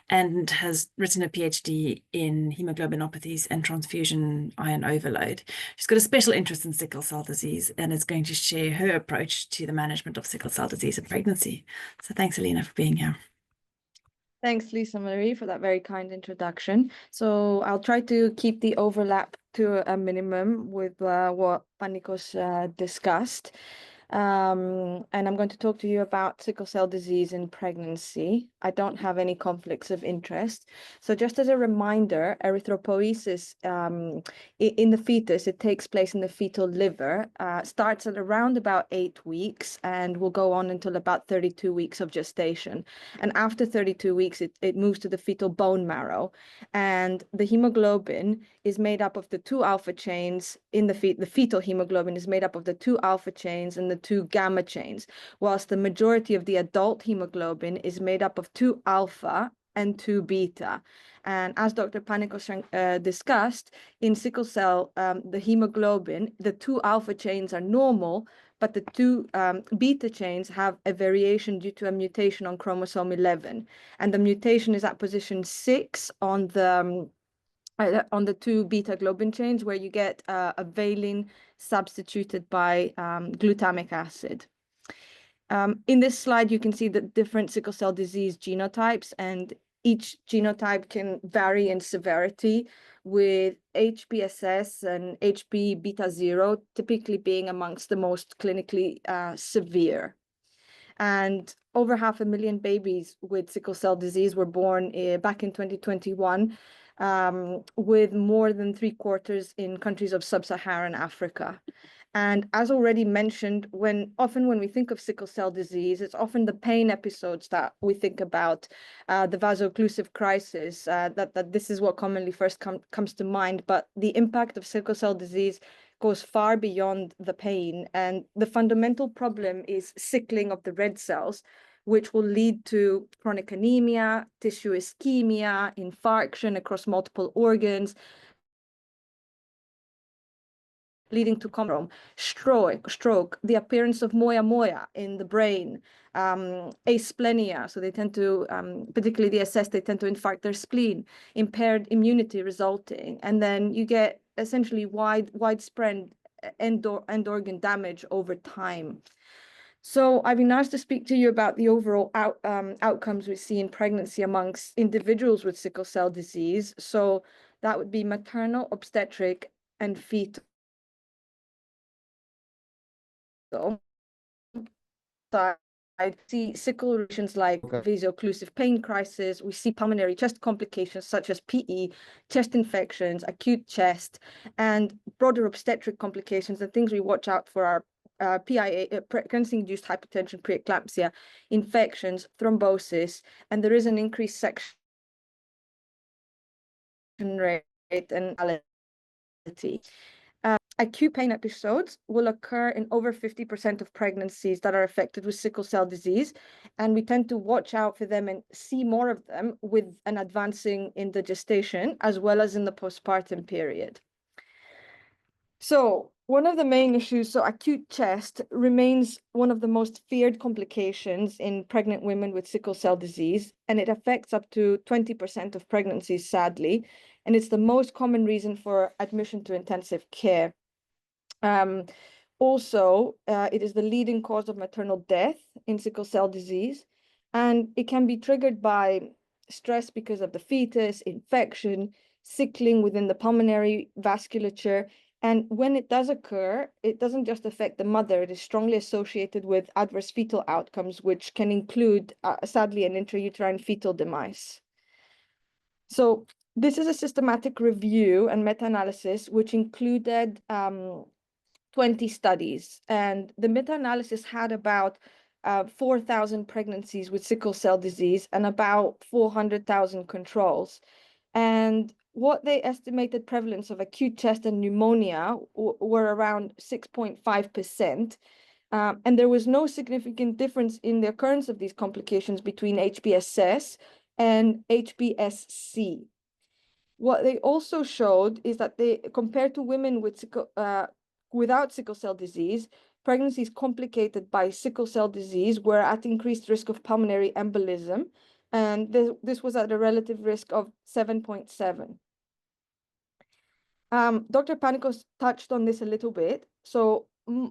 and has written a PhD in hemoglobinopathies and transfusion iron overload. She's got a special interest in sickle cell disease and is going to share her approach to the management of sickle cell disease in pregnancy. So thanks, Alina, for being here. Thanks, Lisa Marie, for that very kind introduction. So I'll try to keep the overlap to a minimum with what Panicos discussed. And I'm going to talk to you about sickle cell disease in pregnancy. I don't have any conflicts of interest. So just as a reminder, erythropoiesis in the fetus, it takes place in the fetal liver, starts at around about 8 weeks and will go on until about 32 weeks of gestation. And after 32 weeks, it moves to the fetal bone marrow. And the hemoglobin is made up of the 2 alpha chains in the fetal hemoglobin is made up of the 2 alpha chains and the 2 gamma chains, whilst the majority of the adult hemoglobin is made up of 2 alpha and 2 beta. And as Dr. Panicos discussed, in sickle cell, the hemoglobin, the 2 alpha chains are normal, but the 2 beta chains have a variation due to a mutation on chromosome 11. And the mutation is at position 6 on the 2 beta globin chains, where you get a valine substituted by glutamic acid. In this slide, you can see the different sickle cell disease genotypes, and each genotype can vary in severity, with HBSS and HB beta 0 typically being amongst the most clinically severe. And over 500,000 babies with sickle cell disease were born back in 2021, with more than 3/4 in countries of sub-Saharan Africa. And as already mentioned, often when we think of sickle cell disease, it's often the pain episodes that we think about, the vaso-occlusive crisis, that this is what commonly first comes to mind. But the impact of sickle cell disease goes far beyond the pain. And the fundamental problem is sickling of the red cells, which will lead to chronic anemia, tissue ischemia, infarction across multiple organs, leading to stroke, the appearance of moya in the brain, asplenia. So they tend to, particularly the SS, they tend to infarct their spleen, impaired immunity resulting. And then you get essentially widespread end organ damage over time. So I've been asked to speak to you about the overall outcomes we see in pregnancy amongst individuals with sickle cell disease. So that would be maternal, obstetric, and fetal. I see sickle lesions like vaso-occlusive pain crisis. We see pulmonary chest complications such as PE, chest infections, acute chest, and broader obstetric complications, and things we watch out for are PIA, pregnancy-induced hypertension, preeclampsia, infections, thrombosis, and there is an increased section rate and mortality. Acute pain episodes will occur in over 50% of pregnancies that are affected with sickle cell disease, and we tend to watch out for them and see more of them with an advancing in the gestation as well as in the postpartum period. So one of the main issues, so acute chest remains one of the most feared complications in pregnant women with sickle cell disease, and it affects up to 20% of pregnancies, sadly, and it's the most common reason for admission to intensive care. Also, it is the leading cause of maternal death in sickle cell disease, and it can be triggered by stress because of the fetus, infection, sickling within the pulmonary vasculature. And when it does occur, it doesn't just affect the mother, it is strongly associated with adverse fetal outcomes, which can include, sadly, an intrauterine fetal demise. So this is a systematic review and meta-analysis, which included 20 studies, and the meta-analysis had about 4,000 pregnancies with sickle cell disease and about 400,000 controls. And what they estimated prevalence of acute chest and pneumonia were around 6.5%. And there was no significant difference in the occurrence of these complications between HBSS and HBSC. What they also showed is that they, compared to women with without sickle cell disease, pregnancies complicated by sickle cell disease were at increased risk of pulmonary embolism And this was at a relative risk of 7.7. Dr. Panicos touched on this a little bit. So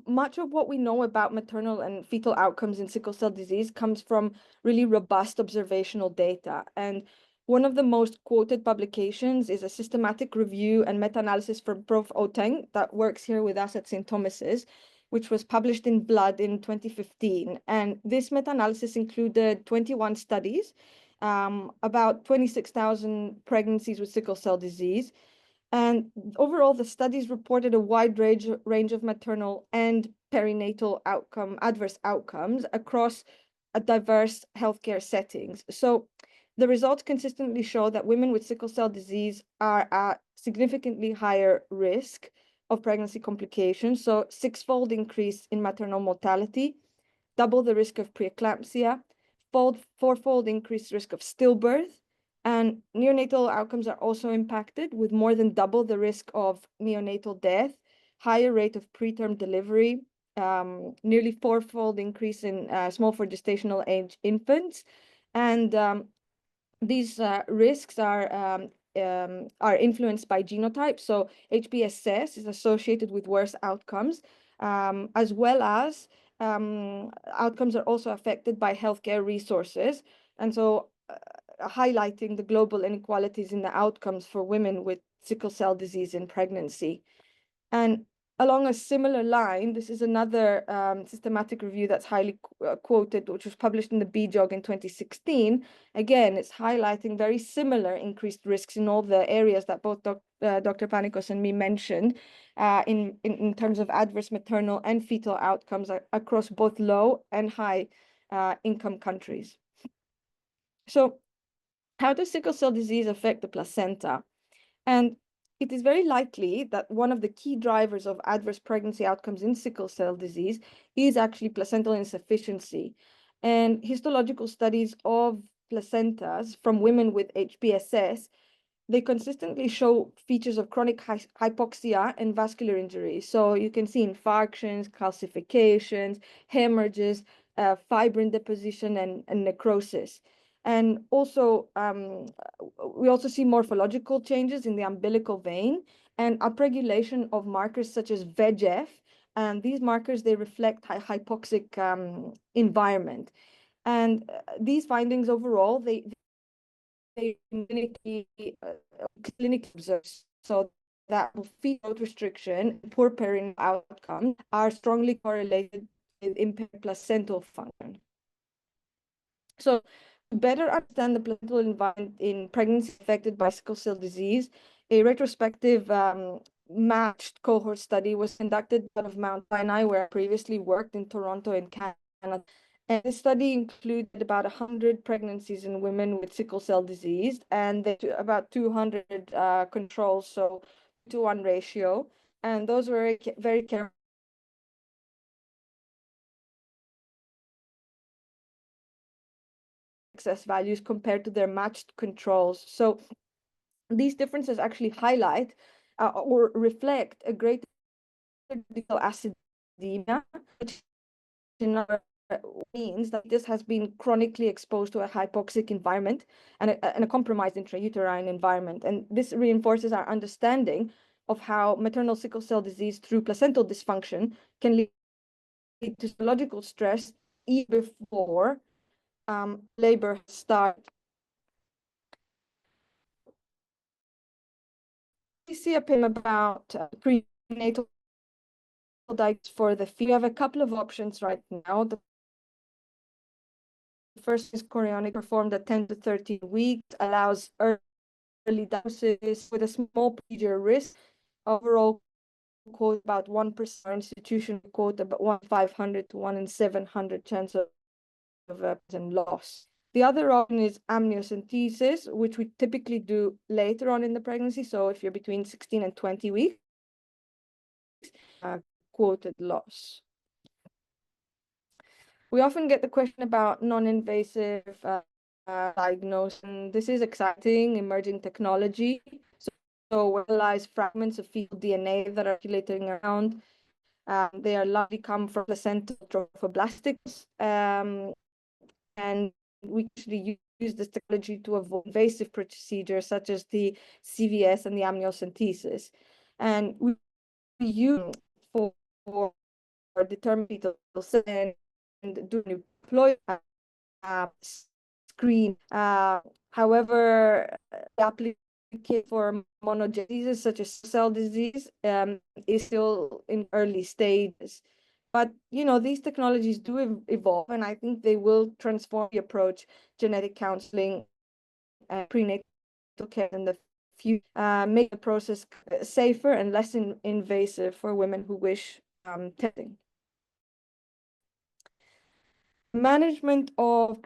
much of what we know about maternal and fetal outcomes in sickle cell disease comes from really robust observational data. And one of the most quoted publications is a systematic review and meta-analysis from Prof. Oteng that works here with us at St. Thomas's, which was published in Blood in 2015. And this meta-analysis included 21 studies, about 26,000 pregnancies with sickle cell disease. And overall, the studies reported a wide range of maternal and perinatal adverse outcomes across a diverse healthcare settings. So the results consistently show that women with sickle cell disease are at significantly higher risk of pregnancy complications. So six-fold increase in maternal mortality, double the risk of preeclampsia, fourfold increased risk of stillbirth, and neonatal outcomes are also impacted with more than double the risk of neonatal death, higher rate of preterm delivery, nearly fourfold increase in small for gestational age infants. And these risks are influenced by genotype. So HBSS is associated with worse outcomes, as well as outcomes are also affected by healthcare resources. And so highlighting the global inequalities in the outcomes for women with sickle cell disease in pregnancy. And along a similar line, this is another systematic review that's highly quoted, which was published in the BJOG in 2016. Again, it's highlighting very similar increased risks in all the areas that both Dr. Panicos and me mentioned in terms of adverse maternal and fetal outcomes across both low and high income countries. So how does sickle cell disease affect the placenta? And it is very likely that one of the key drivers of adverse pregnancy outcomes in sickle cell disease is actually placental insufficiency. And histological studies of placentas from women with HBSS, they consistently show features of chronic hypoxia and vascular injury. So you can see infarctions, calcifications, hemorrhages, fibrin deposition, and necrosis. And also, we also see morphological changes in the umbilical vein and upregulation of markers such as VEGF. And these markers, they reflect hypoxic environment. And these findings overall, they clinically observed. So that feed growth restriction, poor perinatal outcome are strongly correlated with impaired placental function. So to better understand the placental environment in pregnancy affected by sickle cell disease, a retrospective matched cohort study was conducted out of Mount Sinai, where I previously worked in Toronto in Canada. And this study included about 100 pregnancies in women with sickle cell disease, and about 200 controls, so 2-to-1 ratio. And those were very careful success values compared to their matched controls. So these differences actually highlight or reflect a greater fetal acidemia, which in other means that this has been chronically exposed to a hypoxic environment and a compromised intrauterine environment. And this reinforces our understanding of how maternal sickle cell disease through placental dysfunction can lead to physiological stress even before labor starts. We see a pin about prenatal diets for the feet. We have a couple of options right now. The first is chorionic, performed at 10 to 13 weeks, allows early diagnosis with a small procedure risk. Overall, quote about 1%, institution quote about 1 in 500 to 1 in 700 chance of loss. The other option is amniocentesis, which we typically do later on in the pregnancy. So if you're between 16 and 20 weeks, quoted loss. We often get the question about non-invasive diagnosis. And this is exciting emerging technology. So we analyze fragments of fetal DNA that are circulating around. They are likely come from placental trophoblastics. And we actually use this technology to avoid invasive procedures such as the CVS and the amniocentesis. And we use for determining fetal size and do an employee screen. However, the application for monogenic diseases such as cell disease is still in early stages. But these technologies do evolve, and I think they will transform the approach genetic counseling and prenatal care in the future, make the process safer and less invasive for women who wish testing. Management of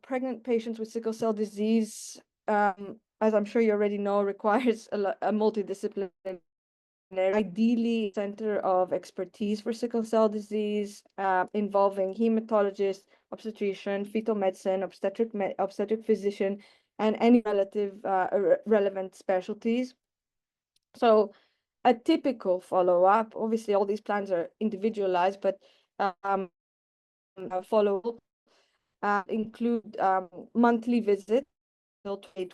pregnant patients with sickle cell disease, as I'm sure you already know, requires a multidisciplinary, ideally center of expertise for sickle cell disease, involving hematologist, obstetrician, fetal medicine, obstetric physician, and any relevant specialties. So a typical follow-up, obviously all these plans are individualized, but follow include monthly visits till 8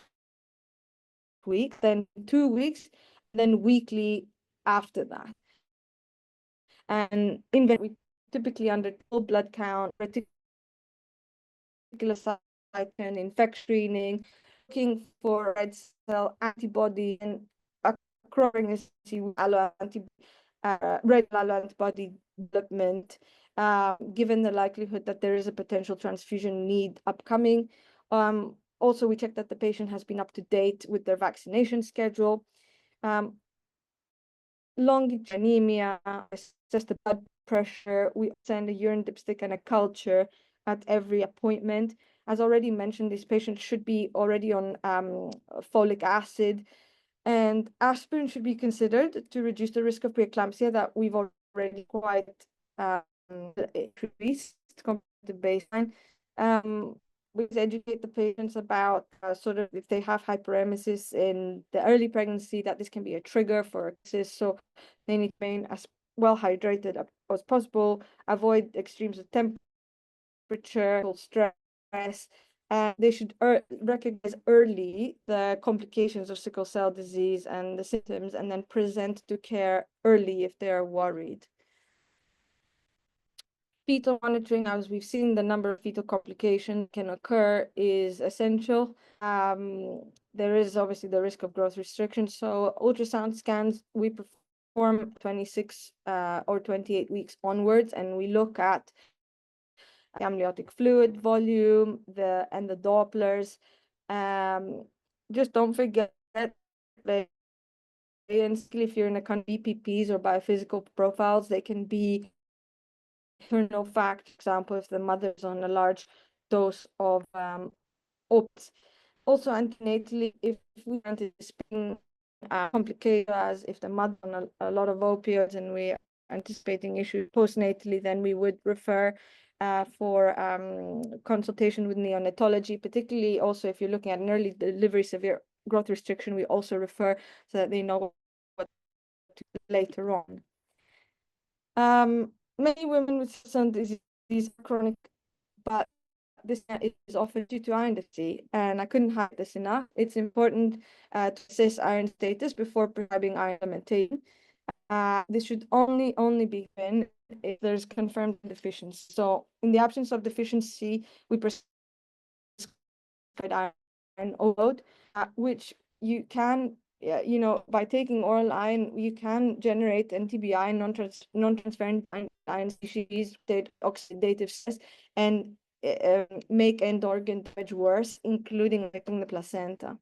weeks, then 2 weeks, then weekly after that. And we typically undergo blood count, reticulocyte infection screening, looking for red cell antibody and accruing red antibody development, given the likelihood that there is a potential transfusion need upcoming. Also, we check that the patient has been up to date with their vaccination schedule. Longitudinal anemia, assess the blood pressure. We send a urine dipstick and a culture at every appointment. As already mentioned, these patients should be already on folic acid, and aspirin should be considered to reduce the risk of preeclampsia that we've already quite increased compared to baseline. We educate the patients about sort of if they have hyperemesis in the early pregnancy, that this can be a trigger for cysts. So they need to remain as well hydrated as possible, avoid extremes of temperature, stress. They should recognize early the complications of sickle cell disease and the symptoms, and then present to care early if they are worried. Fetal monitoring, as we've seen, the number of fetal complications can occur is essential. There is obviously the risk of growth restriction. So ultrasound scans, we perform 26 or 28 weeks onwards, and we look at amniotic fluid volume, the Dopplers. Just don't forget that if you're in a kind of BPPs or biophysical profiles, they can be internal fact, for example, if the mother's on a large dose of opiates. Also antenatally, if we anticipate complications as if the mother on a lot of opioids and we are anticipating issues postnatally, then we would refer for consultation with neonatology, particularly also if you're looking at an early delivery severe growth restriction, we also refer so that they know what to do later on. Many women with some disease are chronic, but this is often due to iron deficiency, and I couldn't hide this enough. It's important to assess iron status before prescribing iron supplementation. This should only be given if there's confirmed deficiency. So in the absence of deficiency, we prescribe iron overload, which you can, by taking oral iron, you can generate NTBI, non-transferring iron species, oxidative stress, and make end organ damage worse, including affecting the placenta.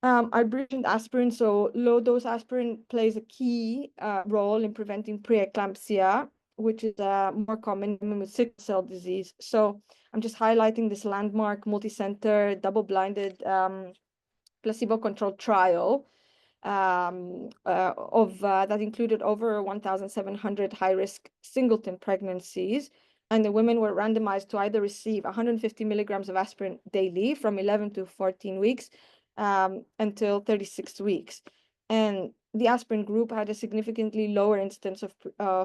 I mentioned aspirin, so low dose aspirin plays a key role in preventing preeclampsia, which is more common with sickle cell disease. So I'm just highlighting this landmark multi-center double-blinded placebo-controlled trial that included over 1,700 high-risk singleton pregnancies. And the women were randomized to either receive 150 milligrams of aspirin daily from 11 to 14 weeks until 36 weeks. And the aspirin group had a significantly lower incidence of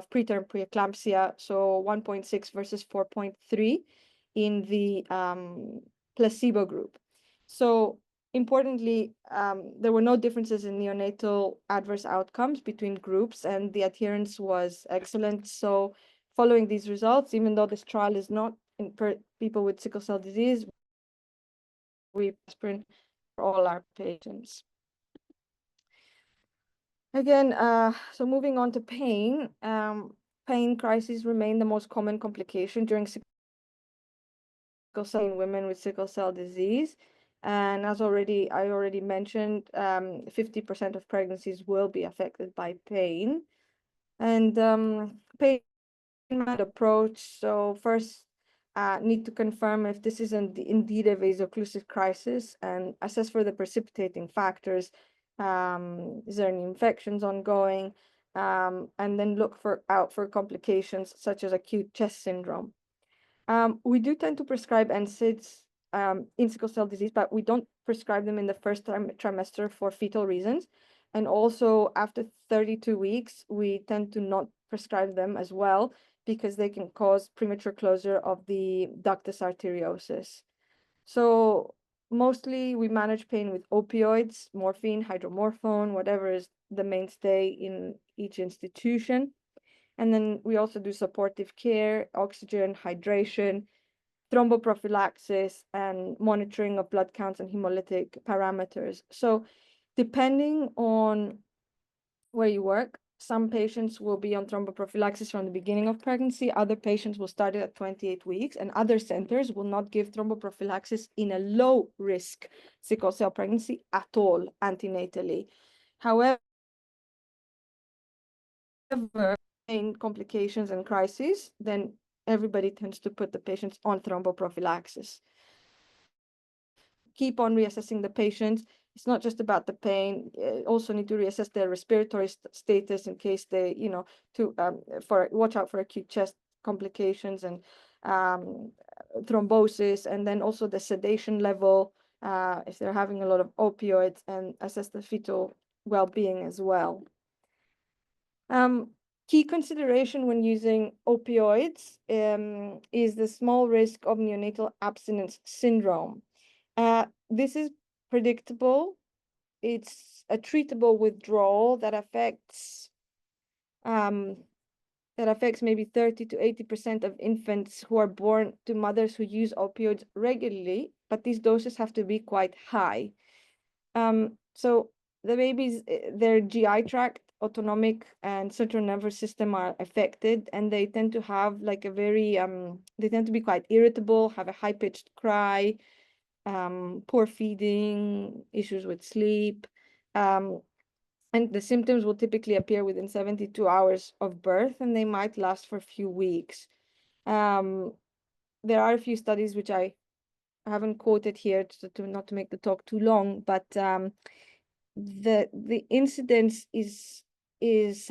preterm preeclampsia, so 1.6 versus 4.3. in the placebo group. So importantly, there were no differences in neonatal adverse outcomes between groups, and the adherence was excellent. So following these results, even though this trial is not in people with sickle cell disease, we aspirin for all our patients. Again, so moving on to pain, pain crises remain the most common complication during sickle cell in women with sickle cell disease. And as I already mentioned, 50% of pregnancies will be affected by pain. And pain management approach. So first, need to confirm if this is indeed a vaso-occlusive crisis and assess for the precipitating factors. Is there any infections ongoing? And then look out for complications such as acute chest syndrome. We do tend to prescribe NSAIDs in sickle cell disease, but we don't prescribe them in the first trimester for fetal reasons. And also after 32 weeks, we tend to not prescribe them as well because they can cause premature closure of the ductus arteriosus. So mostly we manage pain with opioids, morphine, hydromorphone, whatever is the mainstay in each institution. And then we also do supportive care, oxygen, hydration, thromboprophylaxis, and monitoring of blood counts and hemolytic parameters. So depending on where you work, some patients will be on thromboprophylaxis from the beginning of pregnancy. Other patients will start it at 28 weeks, and other centers will not give thromboprophylaxis in a low risk sickle cell pregnancy at all antenatally. However, in complications and crises, then everybody tends to put the patients on thromboprophylaxis. Keep on reassessing the patients. It's not just about the pain. Also need to reassess their respiratory status in case they, watch out for acute chest complications and thrombosis, and then also the sedation level if they're having a lot of opioids, and assess the fetal well-being as well. Key consideration when using opioids is the small risk of neonatal abstinence syndrome. This is predictable. It's a treatable withdrawal that affects maybe 30 to 80% of infants who are born to mothers who use opioids regularly, but these doses have to be quite high. So the babies, their GI tract, autonomic and central nervous system are affected, and they tend to have like a very, they tend to be quite irritable, have a high-pitched cry, poor feeding, issues with sleep. And the symptoms will typically appear within 72 hours of birth, and they might last for a few weeks. There are a few studies which I haven't quoted here to not to make the talk too long, but the incidence is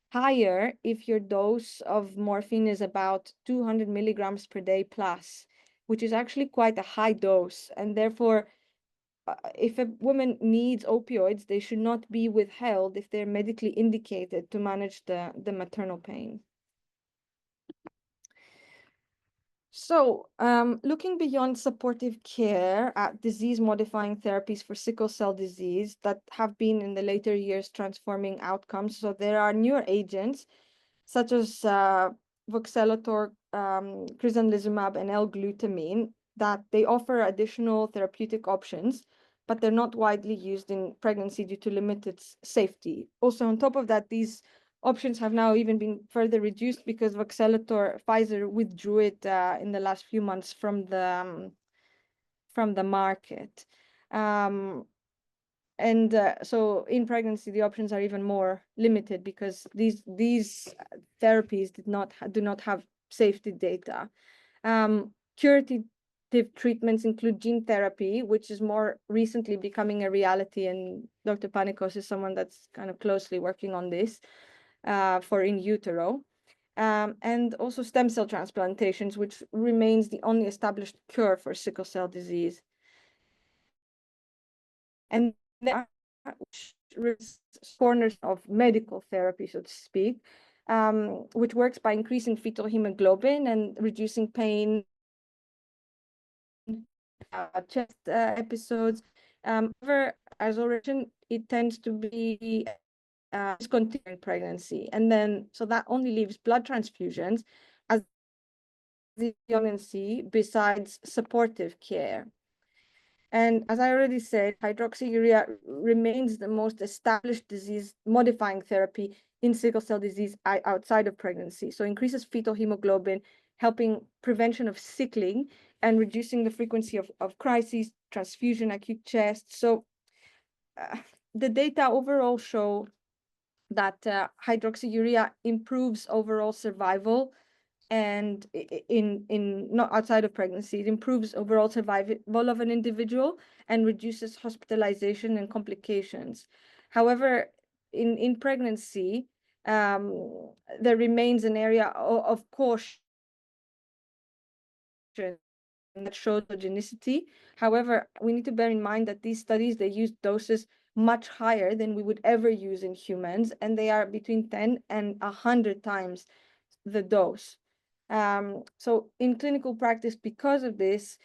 higher if your dose of morphine is about 200 milligrams per day plus, which is actually quite a high dose. And therefore, if a woman needs opioids, they should not be withheld if they're medically indicated to manage the maternal pain. So, looking beyond supportive care at disease-modifying therapies for sickle cell disease that have been in the later years transforming outcomes. So there are newer agents such as voxelotor, crizanlizumab, and L-glutamine that they offer additional therapeutic options, but they're not widely used in pregnancy due to limited safety. Also, on top of that, these options have now even been further reduced because voxelotor, Pfizer withdrew it in the last few months from the market. So in pregnancy, the options are even more limited because these therapies do not have safety data. Curative treatments include gene therapy, which is more recently becoming a reality, and Dr. Panicos is someone that's kind of closely working on this for in utero. And also stem cell transplantations, which remains the only established cure for sickle cell disease. And there are corners of medical therapy, so to speak. which works by increasing fetal hemoglobin and reducing pain, chest episodes. However, as already mentioned, it tends to be discontinued pregnancy. And then, so that only leaves blood transfusions as the pregnancy besides supportive care. And as I already said, hydroxyurea remains the most established disease-modifying therapy in sickle cell disease outside of pregnancy. So increases fetal hemoglobin, helping prevention of sickling and reducing the frequency of crises, transfusion, acute chest. So the data overall show that hydroxyurea improves overall survival, and in not outside of pregnancy, it improves overall survival of an individual and reduces hospitalization and complications. However, in pregnancy, there remains an area of caution that shows genicity. However, we need to bear in mind that these studies, they use doses much higher than we would ever use in humans, and they are between 10 and 100 times the dose. So in clinical practice, because of this,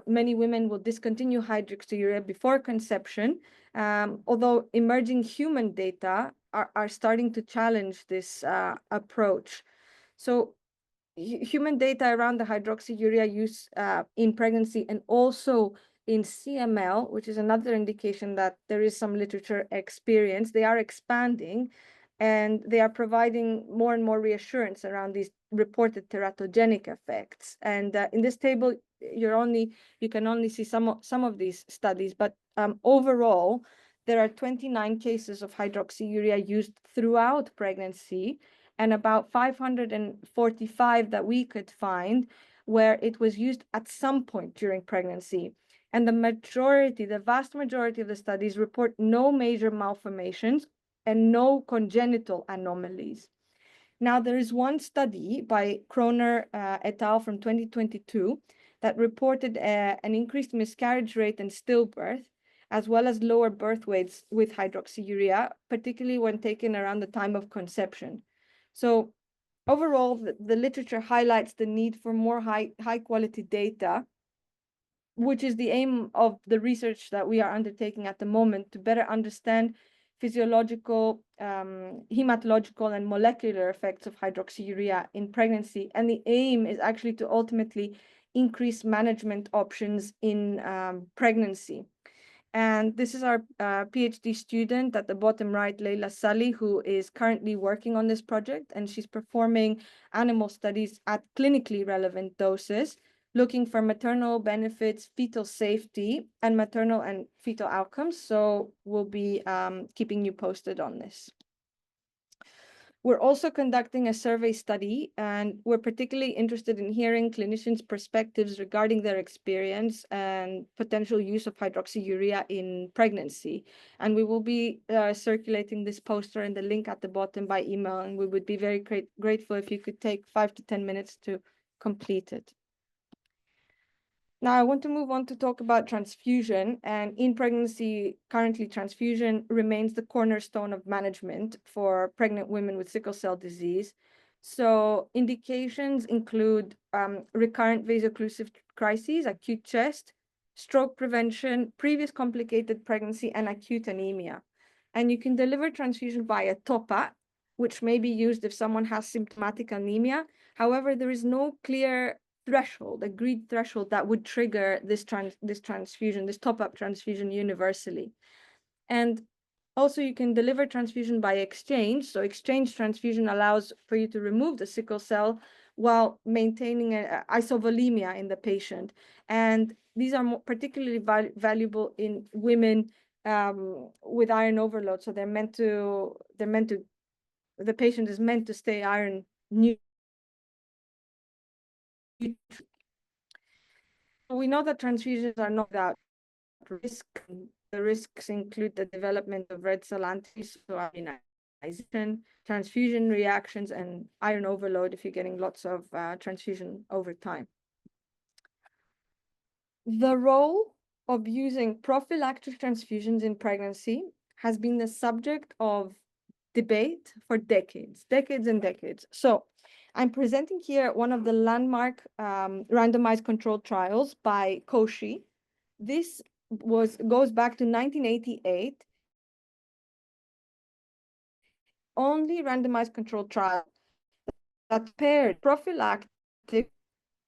many women will discontinue hydroxyurea before conception, although emerging human data are starting to challenge this approach. So human data around the hydroxyurea use in pregnancy and also in CML, which is another indication that there is some literature experience, they are expanding, and they are providing more and more reassurance around these reported teratogenic effects. And in this table, you can only see some of these studies, but overall, there are 29 cases of hydroxyurea used throughout pregnancy, and about 545 that we could find where it was used at some point during pregnancy. And the vast majority of the studies report no major malformations and no congenital anomalies. Now, there is one study by Kroner et al. From 2022 that reported an increased miscarriage rate and stillbirth, as well as lower birth weights with hydroxyurea, particularly when taken around the time of conception. So overall, the literature highlights the need for more high quality data, which is the aim of the research that we are undertaking at the moment, to better understand physiological, hematological, and molecular effects of hydroxyurea in pregnancy. And the aim is actually to ultimately increase management options in pregnancy. And this is our PhD student at the bottom right, Leila Sully, who is currently working on this project, and she's performing animal studies at clinically relevant doses, looking for maternal benefits, fetal safety, and maternal and fetal outcomes. So we'll be keeping you posted on this. We're also conducting a survey study, and we're particularly interested in hearing clinicians' perspectives regarding their experience and potential use of hydroxyurea in pregnancy. And we will be circulating this poster and the link at the bottom by email, and we would be very grateful if you could take 5 to 10 minutes to complete it. Now, I want to move on to talk about transfusion. And in pregnancy, currently, transfusion remains the cornerstone of management for pregnant women with sickle cell disease. So indications include recurrent vaso-occlusive crises, acute chest, stroke prevention, previous complicated pregnancy, and acute anemia. And you can deliver transfusion via top-up, which may be used if someone has symptomatic anemia. However, there is no clear agreed threshold that would trigger this transfusion, this top-up transfusion universally. And also you can deliver transfusion by exchange. So exchange transfusion allows for you to remove the sickle cell while maintaining isovolemia in the patient. And these are particularly valuable in women with iron overload. So the patient is meant to stay iron neutral. We know that transfusions are not without risk. The risks include the development of red cell antibodies, so immunization, transfusion reactions, and iron overload if you're getting lots of transfusion over time. The role of using prophylactic transfusions in pregnancy has been the subject of debate for decades and decades. So I'm presenting here one of the landmark randomized controlled trials by Koshy. This goes back to 1988. Only randomized controlled trial that paired prophylactic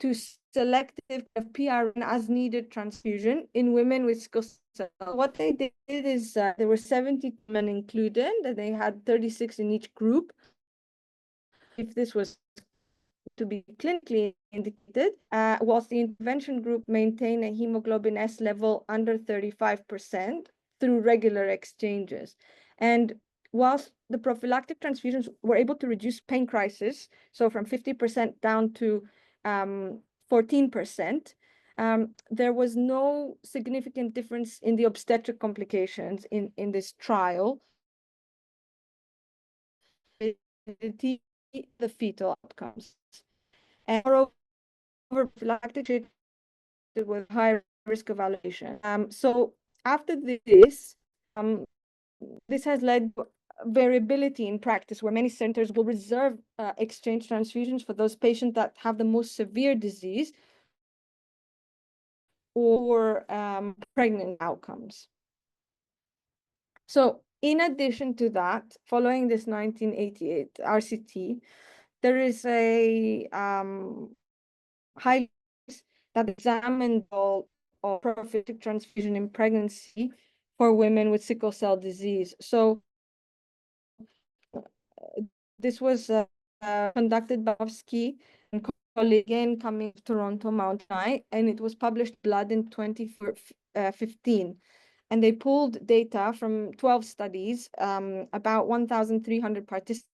to selective PRN as needed transfusion in women with sickle cell. What they did is there were 70 men included, and they had 36 in each group. If this was to be clinically indicated, whilst the intervention group maintained a hemoglobin S level under 35% through regular exchanges. And whilst the prophylactic transfusions were able to reduce pain crisis, so from 50% down to 14%, there was no significant difference in the obstetric complications in this trial. The fetal outcomes. And moreover, prophylactic with high risk of elevation. So after this, this has led variability in practice, where many centers will reserve exchange transfusions for those patients that have the most severe disease or pregnant outcomes. So in addition to that, following this 1988 RCT, there is a high that examined all of prophylactic transfusion in pregnancy for women with sickle cell disease. So this was conducted by Bovsky and colleague again coming to Toronto, Mount Sinai, and it was published Blood in 2015. And they pulled data from 12 studies, about 1,300 participants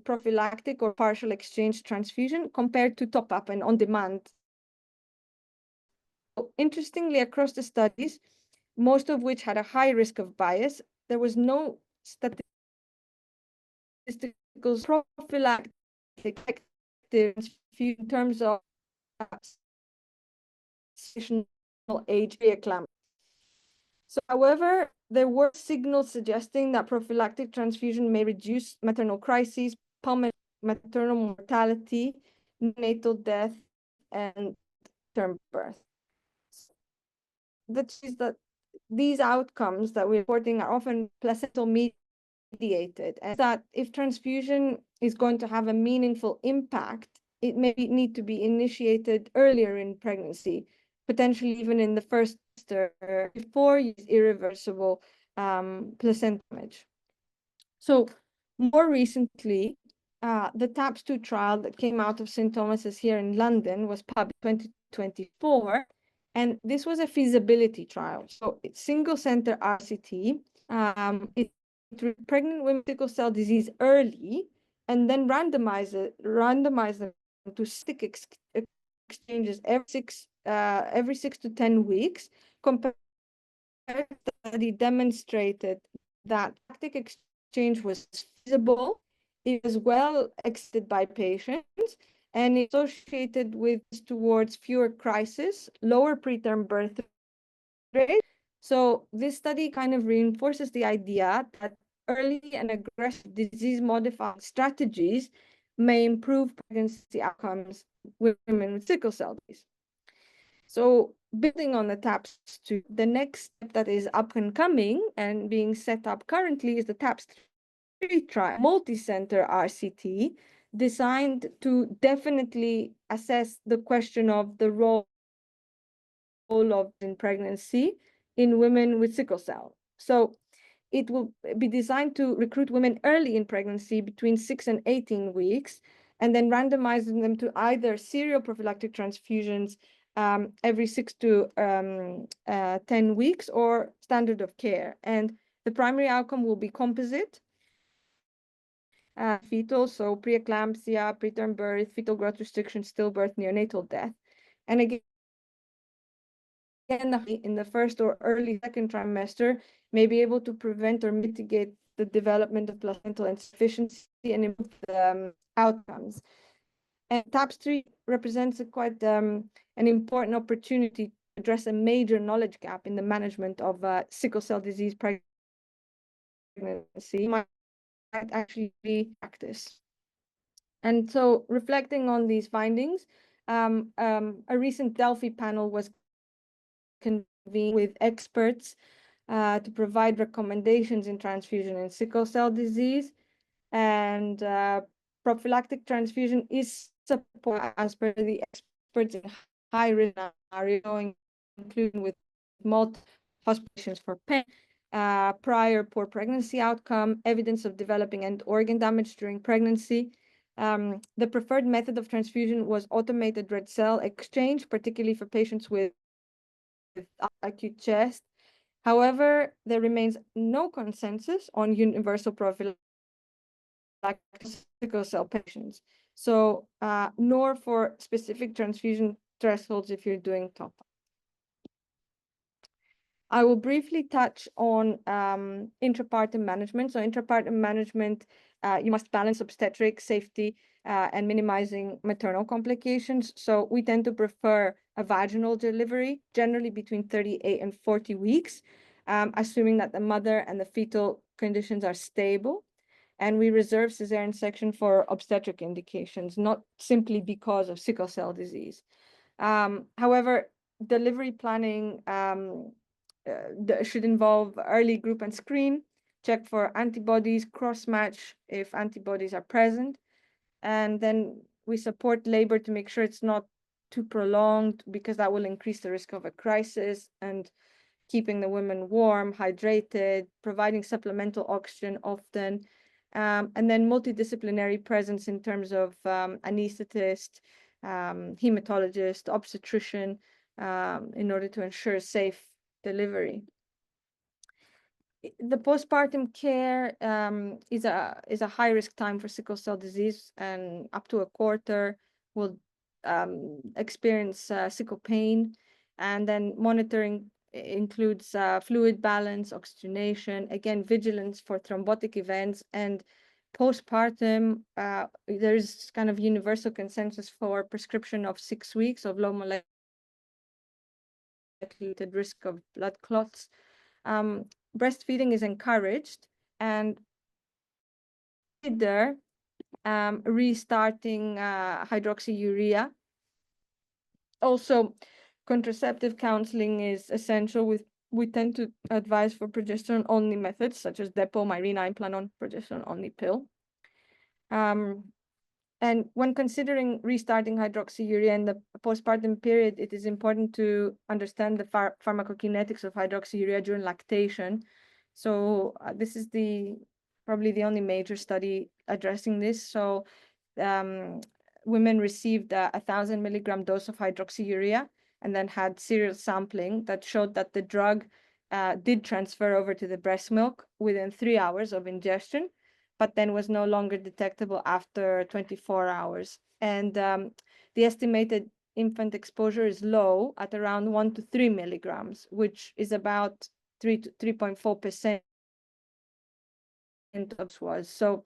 prophylactic or partial exchange transfusion compared to top-up and on-demand. So interestingly, across the studies, most of which had a high risk of bias, there was no statistical prophylactic in terms of age preeclampsia. So, however, there were signals suggesting that prophylactic transfusion may reduce maternal crises, maternal mortality, neonatal death, and term birth. That is that these outcomes that we're reporting are often placental mediated, and that if transfusion is going to have a meaningful impact, it may need to be initiated earlier in pregnancy, potentially even in the first trimester before irreversible placenta damage. So more recently, the TAPS2 trial that came out of St. Thomas's here in London was published in 2024, and this was a feasibility trial. So it's single-center RCT. It pregnant women with sickle cell disease early, and then randomize them to stick exchanges every 6 to 10 weeks. Compared study demonstrated that tactic exchange was feasible, it was well accepted by patients, and it's associated with towards fewer crises, lower preterm birth rate. So this study kind of reinforces the idea that early and aggressive disease-modifying strategies may improve pregnancy outcomes with women with sickle cell disease. So building on the TAPS2, the next step that is up and coming and being set up currently is the TAPS3 trial, multi-center RCT, designed to definitely assess the question of the role of in pregnancy in women with sickle cell. So it will be designed to recruit women early in pregnancy between 6 and 18 weeks, and then randomizing them to either serial prophylactic transfusions every 6 to 10 weeks or standard of care. And the primary outcome will be composite, fetal, so preeclampsia, preterm birth, fetal growth restriction, stillbirth, neonatal death. And again, in the first or early second trimester, may be able to prevent or mitigate the development of placental insufficiency and improve the outcomes. And TAPS3 represents quite an important opportunity to address a major knowledge gap in the management of sickle cell disease pregnancy might actually be practice. And so reflecting on these findings, a recent Delphi panel was convened with experts to provide recommendations in transfusion in sickle cell disease. And prophylactic transfusion is supported as per the experts in high risk scenario, including with multiple hospitalizations for pain, prior poor pregnancy outcome, evidence of developing end organ damage during pregnancy. The preferred method of transfusion was automated red cell exchange, particularly for patients with acute chest. However, there remains no consensus on universal prophylactic sickle cell patients. So, nor for specific transfusion thresholds if you're doing top. I will briefly touch on intrapartum management. So intrapartum management, you must balance obstetric safety and minimizing maternal complications. So we tend to prefer a vaginal delivery, generally between 38 and 40 weeks, assuming that the mother and the fetal conditions are stable. And we reserve cesarean section for obstetric indications, not simply because of sickle cell disease. However, delivery planning should involve early group and screen, check for antibodies, cross-match if antibodies are present, and then we support labor to make sure it's not too prolonged, because that will increase the risk of a crisis, and keeping the women warm, hydrated, providing supplemental oxygen often, and then multidisciplinary presence in terms of anesthetist, hematologist, obstetrician, in order to ensure safe delivery. The postpartum care is a high risk time for sickle cell disease, and up to a quarter will experience sickle pain. And then monitoring includes fluid balance, oxygenation, again, vigilance for thrombotic events. And postpartum, there's kind of universal consensus for prescription of 6 weeks of low molecular risk of blood clots. Breastfeeding is encouraged, and consider restarting hydroxyurea. Also, contraceptive counseling is essential. We tend to advise for progesterone-only methods, such as Depo, Mirena, Implanon, progesterone-only pill. And when considering restarting hydroxyurea in the postpartum period, it is important to understand the pharmacokinetics of hydroxyurea during lactation. So this is probably the only major study addressing this. So women received a 1,000 milligram dose of hydroxyurea and then had serial sampling that showed that the drug did transfer over to the breast milk within 3 hours of ingestion, but then was no longer detectable after 24 hours. And the estimated infant exposure is low at around 1 to 3 milligrams, which is about 3 to 3.4% was. So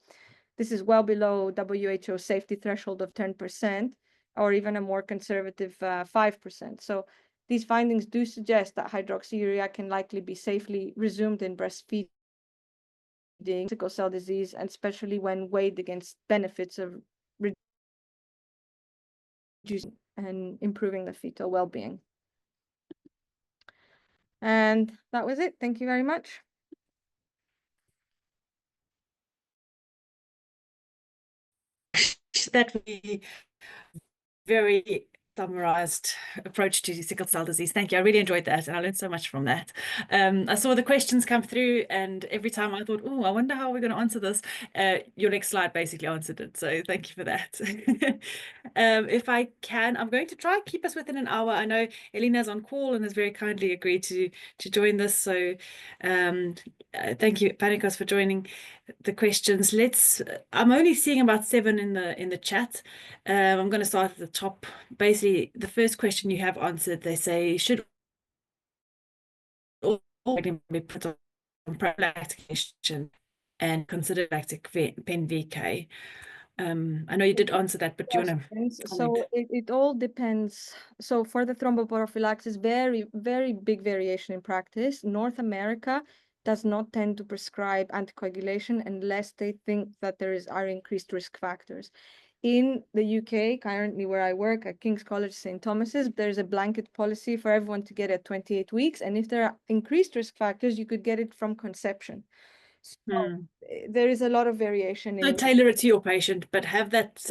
this is well below WHO safety threshold of 10%, or even a more conservative 5%. So these findings do suggest that hydroxyurea can likely be safely resumed in breastfeeding sickle cell disease, and especially when weighed against benefits of reducing and improving the fetal well-being. And that was it. Thank you very much. That we very summarized approach to sickle cell disease. Thank you. I really enjoyed that, and I learned so much from that. I saw the questions come through, and every time I thought, oh, I wonder how we're going to answer this. Your next slide basically answered it. So thank you for that. If I can, I'm going to try and keep us within an hour. I know Elina's on call and has very kindly agreed to join this. So thank you, Panikos, for joining the questions. I'm only seeing about 7 in the chat. I'm going to start at the top. Basically, the first question you have answered, they say, should all be put on prophylactic and consider lactic pen VK? I know you did answer that, but do you want to comment? So it all depends. So for the thromboprophylaxis, very, very big variation in practice. North America, does not tend to prescribe anticoagulation unless they think that are increased risk factors. In the UK, currently where I work at King's College St. Thomas's, there's a blanket policy for everyone to get at 28 weeks. And if there are increased risk factors, you could get it from conception. So there is a lot of variation So in. tailor it to your patient, but have that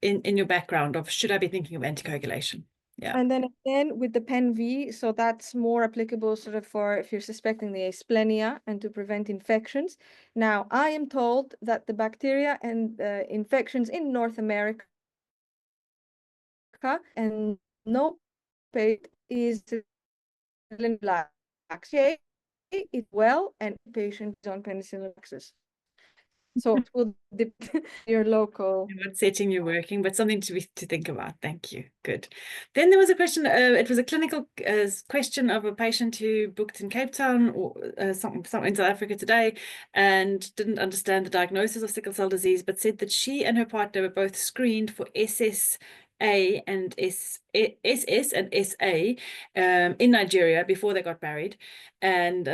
in your background of, should I be thinking of anticoagulation? Yeah. And then again with the PEN-V, so that's more applicable sort of for if you're suspecting the asplenia and to prevent infections. Now, I am told that the bacteria and infections in North America and no patient is black. It's well and patient is on penicillin access. So it will depend your local. What setting you're working, but something to think about. Thank you. Good. Then there was a question. It was a clinical question of a patient who booked in Cape Town or something in South Africa today, and didn't understand the diagnosis of sickle cell disease, but said that she and her partner were both screened for SSA and SS and SA in Nigeria before they got married, and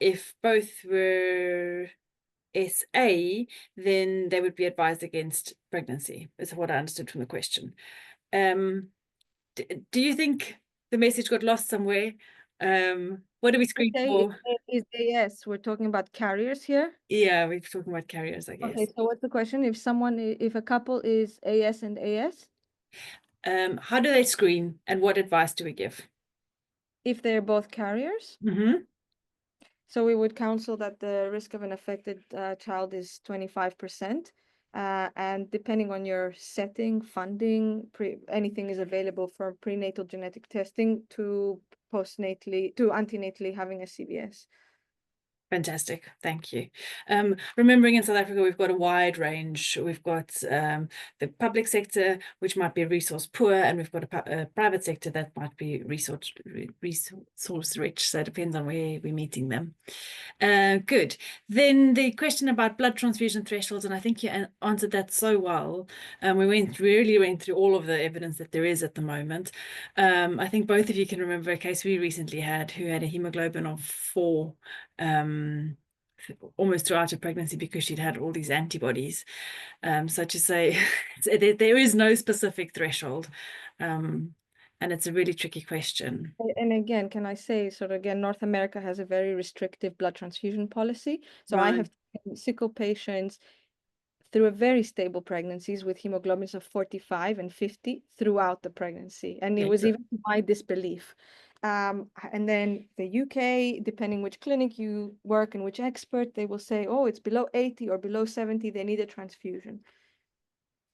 if both were SA, then they would be advised against pregnancy, is what I understood from the question. Do you think the message got lost somewhere? What do we screen for? Is AS, we're talking about carriers here? Yeah, we're talking about carriers, I guess. Okay, so what's the question? If a couple is AS and AS? How do they screen and what advice do we give? If they're both carriers? So we would counsel that the risk of an affected child is 25%. And depending on your setting, funding, anything is available for prenatal genetic testing to antenatally having a CVS. Fantastic, thank you. Remembering in South Africa, we've got a wide range. We've got the public sector, which might be resource poor, and we've got a private sector that might be resource rich. So it depends on where we're meeting them. Good. Then the question about blood transfusion thresholds, and I think you answered that so well. We really went through all of the evidence that there is at the moment. I think both of you can remember a case we recently had who had a hemoglobin of 4 almost throughout her pregnancy because she'd had all these antibodies. So to say, there is no specific threshold. And it's a really tricky question. And again, can I say, sort of again, North America has a very restrictive blood transfusion policy. So I have sickle patients through a very stable pregnancies with hemoglobins of 45 and 50 throughout the pregnancy. And it was even my disbelief. And then the UK, depending which clinic you work and which expert, they will say, oh, it's below 80 or below 70, they need a transfusion.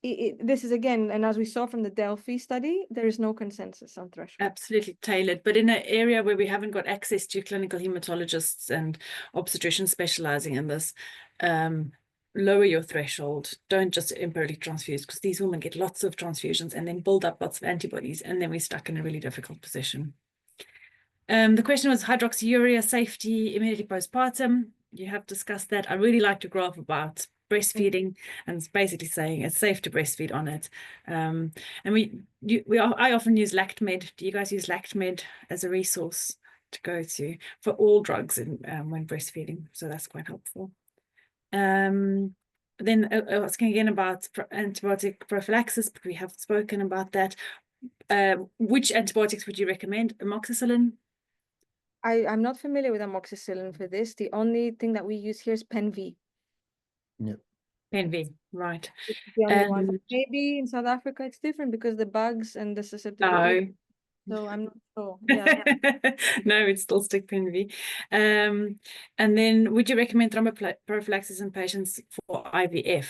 This is again, and as we saw from the Delphi study, there is no consensus on threshold. Absolutely tailored, but in an area where we haven't got access to clinical hematologists and obstetricians specializing in this, lower your threshold. Don't just empirically transfuse, because these women get lots of transfusions and then build up lots of antibodies, and then we're stuck in a really difficult position. The question was hydroxyurea safety immediately postpartum. You have discussed that. I really liked your graph about breastfeeding, and it's basically saying it's safe to breastfeed on it. And I often use LactMed. Do you guys use LactMed as a resource to go to for all drugs when breastfeeding? So that's quite helpful. Then asking again about antibiotic prophylaxis, but we have spoken about that. Which antibiotics would you recommend? Amoxicillin? I'm not familiar with amoxicillin for this. The only thing that we use here is PEN-V. Yeah. PEN-V, right. It's the only one. Maybe in South Africa it's different because the bugs and the susceptibility. So I'm not sure. Yeah. No, it's still stick PEN-V. And then would you recommend thromboprophylaxis in patients for IVF?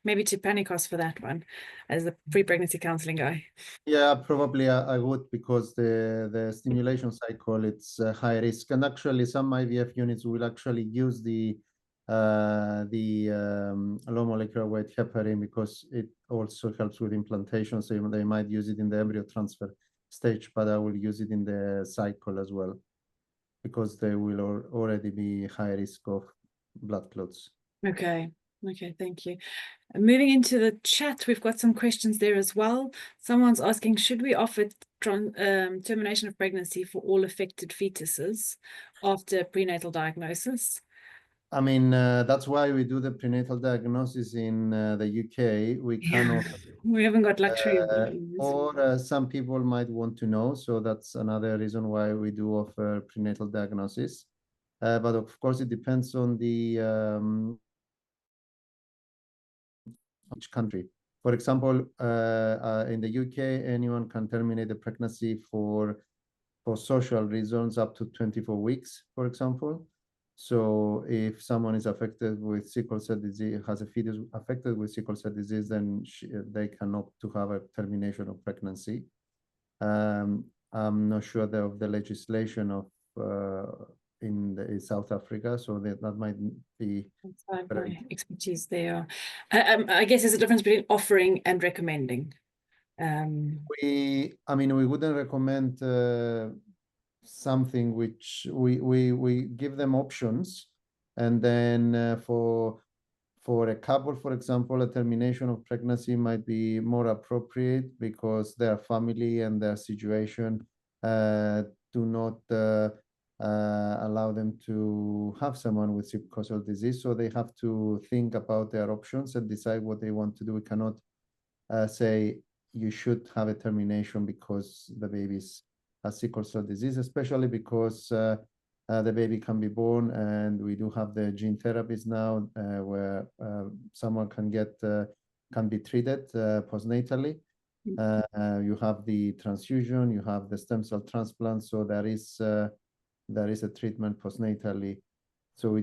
Maybe to Panicos for that one, as a pre-pregnancy counseling guy. Yeah, probably I would, because the stimulation cycle, it's high risk. And actually some IVF units will actually use the low molecular weight heparin because it also helps with implantation. So they might use it in the embryo transfer stage, but I will use it in the cycle as well, because they will already be high risk of blood clots. Okay. Okay, thank you. Moving into the chat, we've got some questions there as well. Someone's asking, should we offer termination of pregnancy for all affected fetuses after prenatal diagnosis? I mean, that's why we do the prenatal diagnosis in the UK. We cannot, We haven't got luxury of that. or some people might want to know. So that's another reason why we do offer prenatal diagnosis. But of course, it depends on the each country. For example, in the UK, anyone can terminate the pregnancy for social reasons up to 24 weeks, for example. So if someone is affected with sickle cell disease, has a fetus affected with sickle cell disease, then they can opt to have a termination of pregnancy. I'm not sure of the legislation of in South Africa, so that might be. That's my expertise there. I guess there's a difference between offering and recommending. I mean, we wouldn't recommend something which we give them options, and then for a couple, for example, a termination of pregnancy might be more appropriate because their family and their situation do not allow them to have someone with sickle cell disease. So they have to think about their options and decide what they want to do. We cannot say you should have a termination because the baby's has sickle cell disease, especially because the baby can be born, and we do have the gene therapies now where someone can be treated postnatally. You have the transfusion, you have the stem cell transplant, so there is a treatment postnatally. So we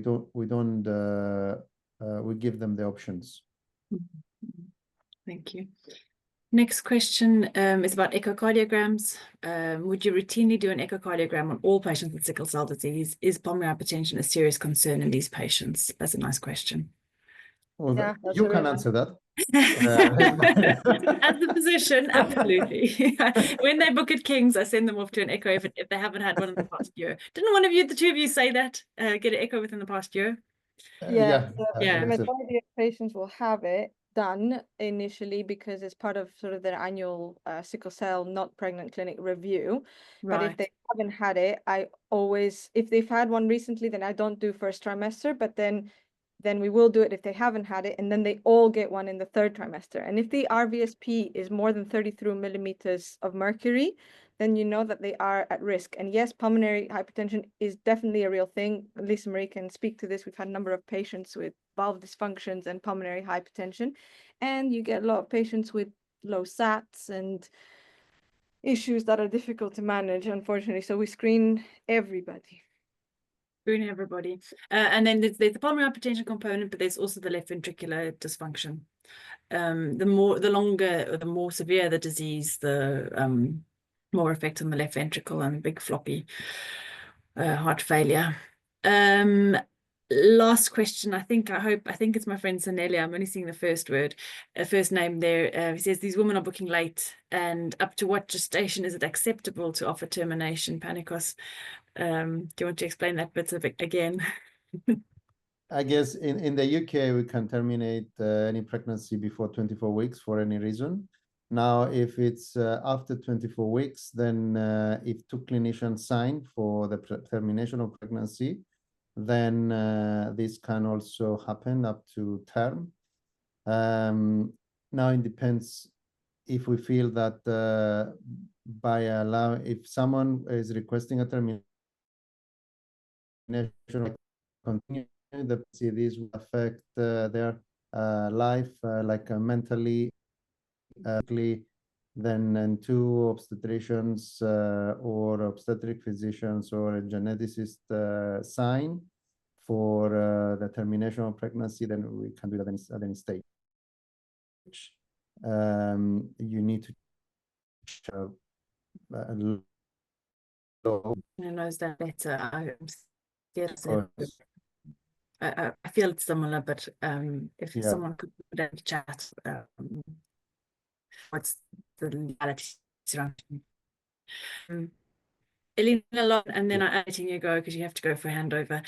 give them the options. Thank you. Next question is about echocardiograms. Would you routinely do an echocardiogram on all patients with sickle cell disease? Is pulmonary hypertension a serious concern in these patients? That's a nice question. Well, Yeah, you can answer that. As the physician, absolutely. When they book at King's, I send them off to an echo if they haven't had one in the past year. Didn't one of you, the two of you, say that? Get an echo within the past year? Yeah, Yeah. the majority of patients will have it done initially because it's part of sort of their annual sickle cell not pregnant clinic review. But if they haven't had it, I always, if they've had one recently, then I don't do first trimester, but then we will do it if they haven't had it, and then they all get one in the third trimester. And if the RVSP is more than 33 millimeters of mercury, then you know that they are at risk. And yes, pulmonary hypertension is definitely a real thing. Lisa Marie can speak to this. We've had a number of patients with valve dysfunctions and pulmonary hypertension, and you get a lot of patients with low SATs and issues that are difficult to manage, unfortunately. So we screen everybody. Everybody. And then there's the pulmonary hypertension component, but there's also the left ventricular dysfunction. The longer or the more severe the disease, the more effect on the left ventricle and big floppy heart failure. Last question. I think it's my friend Sanelia. I'm only seeing the first name there. He says these women are booking late, and up to what gestation is it acceptable to offer termination, Panicos? Do you want to explain that bit again? I guess in the UK, we can terminate any pregnancy before 24 weeks for any reason. Now, if it's after 24 weeks, then if two clinicians sign for the termination of pregnancy, then this can also happen up to term. Now, it depends if we feel that if someone is requesting a termination, continue the this will affect their life, like mentally, then two obstetricians or obstetric physicians or a geneticist sign for the termination of pregnancy, then we can do that at any stage. You need to Who knows that better? I feel it's similar, but if someone could put in the chat, what's the legality surrounding? Elena, and then I'm letting you go because you have to go for a handover.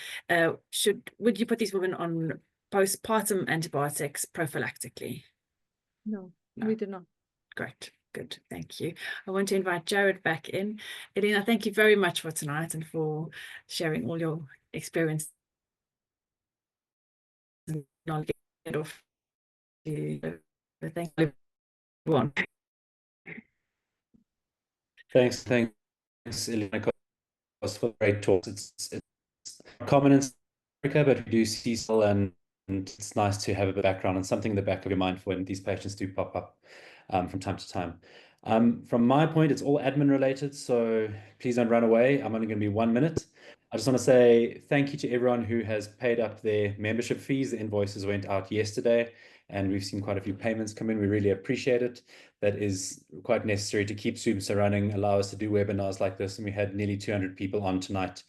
Would you put these women on postpartum antibiotics prophylactically? No, No. we do not. Great, good, thank you. I want to invite Jared back in. Elena, thank you very much for tonight and for sharing all your experience and knowledge. Off to thank you, everyone. Thanks, Elena, for great talks. It's common in Africa, but we do see still, and it's nice to have a bit of background and something in the back of your mind for when these patients do pop up from time to time. From my point, it's all admin related, so please don't run away. I'm only going to be 1 minute. I just want to say thank you to everyone who has paid up their membership fees. The invoices went out yesterday, and we've seen quite a few payments come in. We really appreciate it. That is quite necessary to keep SOOMSA running, allow us to do webinars like this, and we had nearly 200 people on tonight,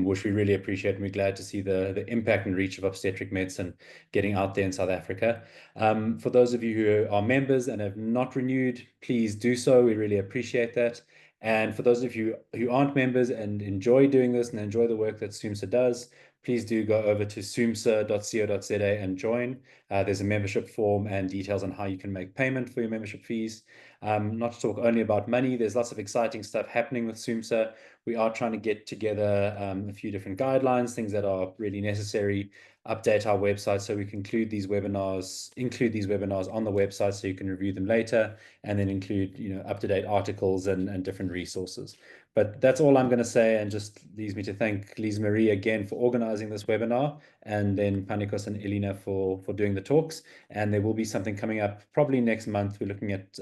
which we really appreciate, and we're glad to see the impact and reach of obstetric medicine getting out there in South Africa. For those of you who are members and have not renewed, please do so. We really appreciate that. And for those of you who aren't members and enjoy doing this and enjoy the work that SOOMSA does, please do go over to soomsa.co.za and join. There's a membership form and details on how you can make payment for your membership fees. Not to talk only about money, there's lots of exciting stuff happening with SOOMSA. We are trying to get together a few different guidelines, things that are really necessary, update our website so we can include these webinars on the website so you can review them later, and then include up-to-date articles and different resources. But that's all I'm going to say, and just leaves me to thank Lisa Marie again for organizing this webinar, and then Panicos and Elena for doing the talks. And there will be something coming up probably next month. We're looking at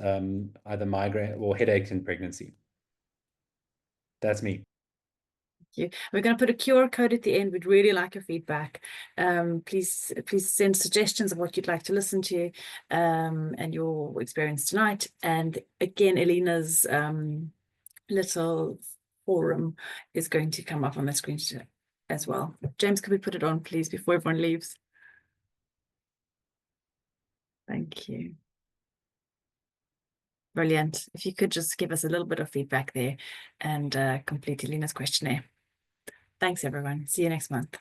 either migraine or headaches in pregnancy. That's me. You. We're going to put a QR code at the end. We'd really like your feedback. Please send suggestions of what you'd like to listen to and your experience tonight. And again, Elena's little forum is going to come up on the screen as well. James, could we put it on, please, before everyone leaves? Thank you. Brilliant. If you could just give us a little bit of feedback there and complete Elena's questionnaire. Thanks, everyone. See you next month.